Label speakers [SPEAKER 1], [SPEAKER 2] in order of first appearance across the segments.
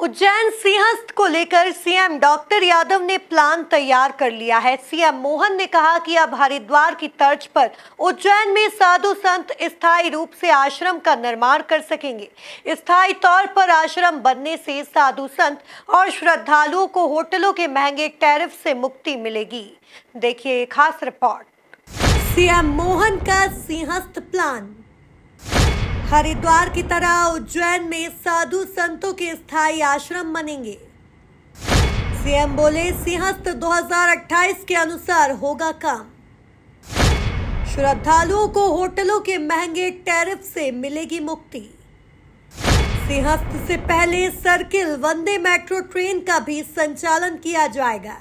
[SPEAKER 1] उज्जैन सिंहस्थ को लेकर CM doctor Yadav ने प्लान तैयार कर लिया है। सीएम मोहन ने कहा कि अब हरिद्वार की तर्ज पर उज्जैन में साधु संत स्थायी रूप से आश्रम का निर्माण कर सकेंगे। स्थायी तौर पर आश्रम बनने से साधु संत और श्रद्धालुओं को होटलों के महंगे टैरिफ से मुक्ति मिलेगी। देखिए खास रिपोर्ट। सीएम मोहन का सिंहस्थ प्लान। हरिद्वार की तरह उज्जैन में साधु संतों के स्थायी आश्रम बनेंगे। सीएम बोले सिंहस्थ 2028 के अनुसार होगा काम। श्रद्धालुओं को होटलों के महंगे टैरिफ से मिलेगी मुक्ति। सिंहस्थ से पहले सर्किल वंदे मेट्रो ट्रेन का भी संचालन किया जाएगा।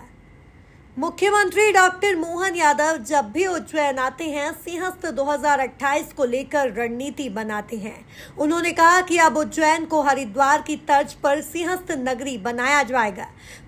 [SPEAKER 1] मुख्यमंत्री डॉक्टर मोहन यादव जब भी उज्जैन आते हैं सिंहस्थ 2028 को लेकर रणनीति बनाते हैं। उन्होंने कहा कि अब उज्जैन को हरिद्वार की तर्ज पर सिंहस्थ नगरी बनाया जाएगा।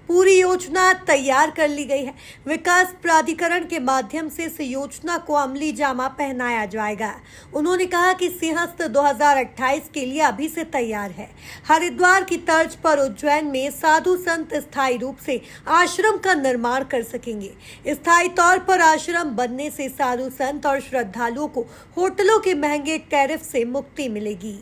[SPEAKER 1] पूरी योजना तैयार कर ली गई है। विकास प्राधिकरण के माध्यम से इस योजना को अमली जामा पहनाया जाएगा। उन्होंने कहा कि सिंहस्थ 2028 के लिए अभी से तैयार है। हरिद्वार की तर्ज पर उज्जैन में साधु संत स्थायी रूप से आश्रम का निर्माण कर सकेंगे। स्थायी तौर पर आश्रम बनने से साधु संत और श्रद्धालुओं को होटलों के महंगे टैरिफ से मुक्ति मिलेगी।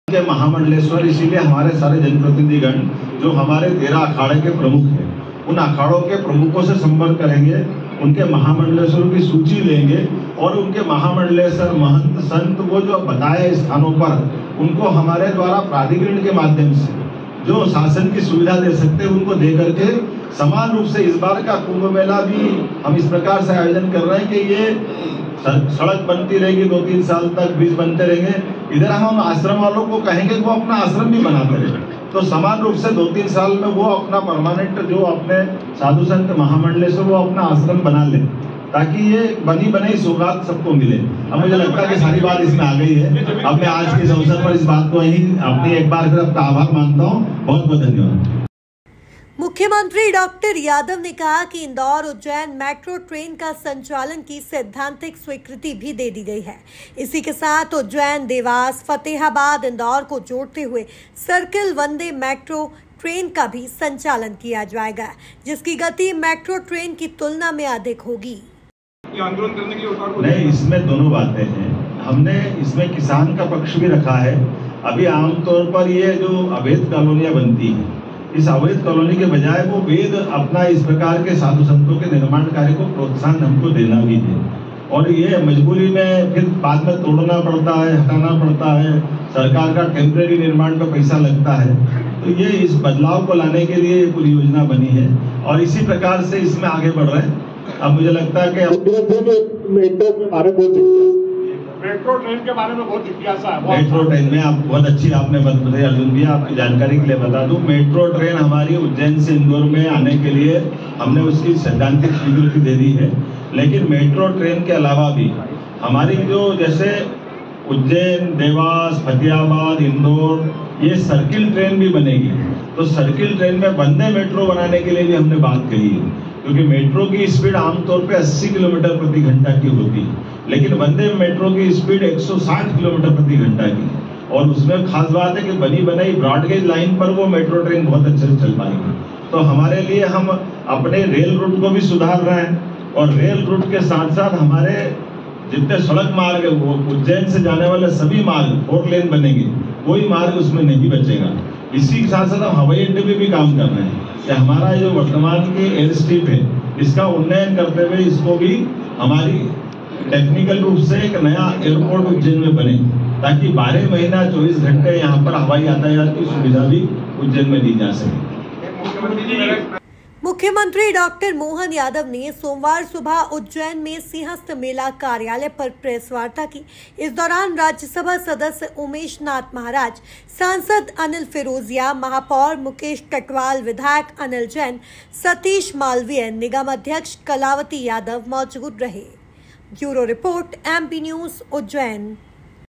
[SPEAKER 2] महामंडलेश्वर, इसीलिए हमारे सारे जनप्रतिनिधिगण जो हमारे 13 अखाड़े के प्रमुख हैं, उन अखाड़ों के प्रमुखों से संपर्क करेंगे, उनके महामंडलेश्वर की सूची लेंगे और उनके महामंडलेश्वर महंत संत वो जो बताए स्थानों पर उनको हमारे द्वारा प्राधिकरण के माध्यम से जो शासन की सुविधा दे सकते हैं उनको दे करके समान रूप से इस बार का कुंभ मेला भी हम इस प्रकार से आयोजन कर रहे हैं कि ये सड़क बनती रहेगी, 2-3 साल तक ब्रिज बनते रहेंगे। इधर हम आश्रम वालों को कहेंगे वो अपना आश्रम भी बनाते रहे, तो समान रूप से 2-3 साल में वो अपना परमानेंट जो अपने साधु संत महामंडलेश्वर वो अपना आश्रम बना ले, ताकि ये बनी बनाई सौगात सबको मिले। अब मुझे लगता है कि सारी बात इसमें आ गई है। अब मैं आज के इस अवसर पर इस बात को ही अपनी एक बार फिर आपका आभार मानता हूँ। बहुत बहुत धन्यवाद।
[SPEAKER 1] मुख्यमंत्री डॉक्टर यादव ने कहा कि इंदौर उज्जैन मेट्रो ट्रेन का संचालन की सैद्धांतिक स्वीकृति भी दे दी गई है। इसी के साथ उज्जैन, देवास, फतेहाबाद, इंदौर को जोड़ते हुए सर्किल वंदे मेट्रो ट्रेन का भी संचालन किया जाएगा, जिसकी गति मेट्रो ट्रेन की तुलना में अधिक होगी।
[SPEAKER 3] आंदोलन करने की
[SPEAKER 2] नहीं, इसमें दोनों बातें हैं। हमने इसमें किसान का पक्ष भी रखा है। अभी आमतौर पर ये जो अवैध कॉलोनियां बनती हैं, इस अवैध कॉलोनी के बजाय वो वेद अपना इस प्रकार के साधु संतों के निर्माण कार्य को प्रोत्साहन हमको देना भी है। और ये मजबूरी में फिर बाद में तोड़ना पड़ता है, हटाना पड़ता है, सरकार का टेम्परेरी निर्माण पे पैसा लगता है। तो ये इस बदलाव को लाने के लिए पूरी योजना बनी है और इसी प्रकार से इसमें आगे बढ़ रहे हैं। अब मुझे लगता है कि
[SPEAKER 3] मेट्रो ट्रेन के बारे में बहुत जिज्ञासा है।
[SPEAKER 2] मेट्रो ट्रेन में आप बहुत अच्छी आपने बताई अर्जुन भैया, आपकी जानकारी के लिए बता दूं, मेट्रो ट्रेन हमारी उज्जैन से इंदौर में आने के लिए हमने उसकी सैद्धांतिक स्वीकृति दे दी है। लेकिन मेट्रो ट्रेन के अलावा भी हमारी जो जैसे उज्जैन, देवास, फतेहाबाद, इंदौर ये सर्किल ट्रेन भी बनेगी। तो सर्किल ट्रेन में वंदे मेट्रो बनाने के लिए भी हमने बात कही है, क्योंकि मेट्रो की स्पीड आमतौर पे 80 किलोमीटर प्रति घंटा की होती है, लेकिन वंदे मेट्रो की स्पीड 160 किलोमीटर प्रति घंटा की है। और उसमें खास बात है कि बनी बनाई ब्रॉडगेज लाइन पर वो मेट्रो ट्रेन बहुत अच्छे से चल पाएगी। तो हमारे लिए हम अपने रेल रूट को भी सुधार रहे हैं और रेल रूट के साथ साथ हमारे जितने सड़क मार्ग है वो उज्जैन से जाने वाले सभी मार्ग 4 लेन बनेंगे, कोई मार्ग उसमें नहीं बचेगा। इसी के साथ साथ हम हवाई अड्डे में भी काम कर रहे हैं कि हमारा जो वर्तमान की एयर स्ट्रिप है इसका उन्नयन करते हुए इसको भी हमारी टेक्निकल रूप से एक नया एयरपोर्ट उज्जैन में बने, ताकि 12 महीना 24 घंटे यहाँ पर हवाई यातायात की सुविधा भी उज्जैन में दी जा सके।
[SPEAKER 1] मुख्यमंत्री डॉक्टर मोहन यादव ने सोमवार सुबह उज्जैन में सिंहस्थ मेला कार्यालय पर प्रेस वार्ता की। इस दौरान राज्यसभा सदस्य उमेश नाथ महाराज, सांसद अनिल फिरोजिया, महापौर मुकेश कटवाल, विधायक अनिल जैन, सतीश मालवीय, निगम अध्यक्ष कलावती यादव मौजूद रहे। Bureau report, MP news, Ujjain.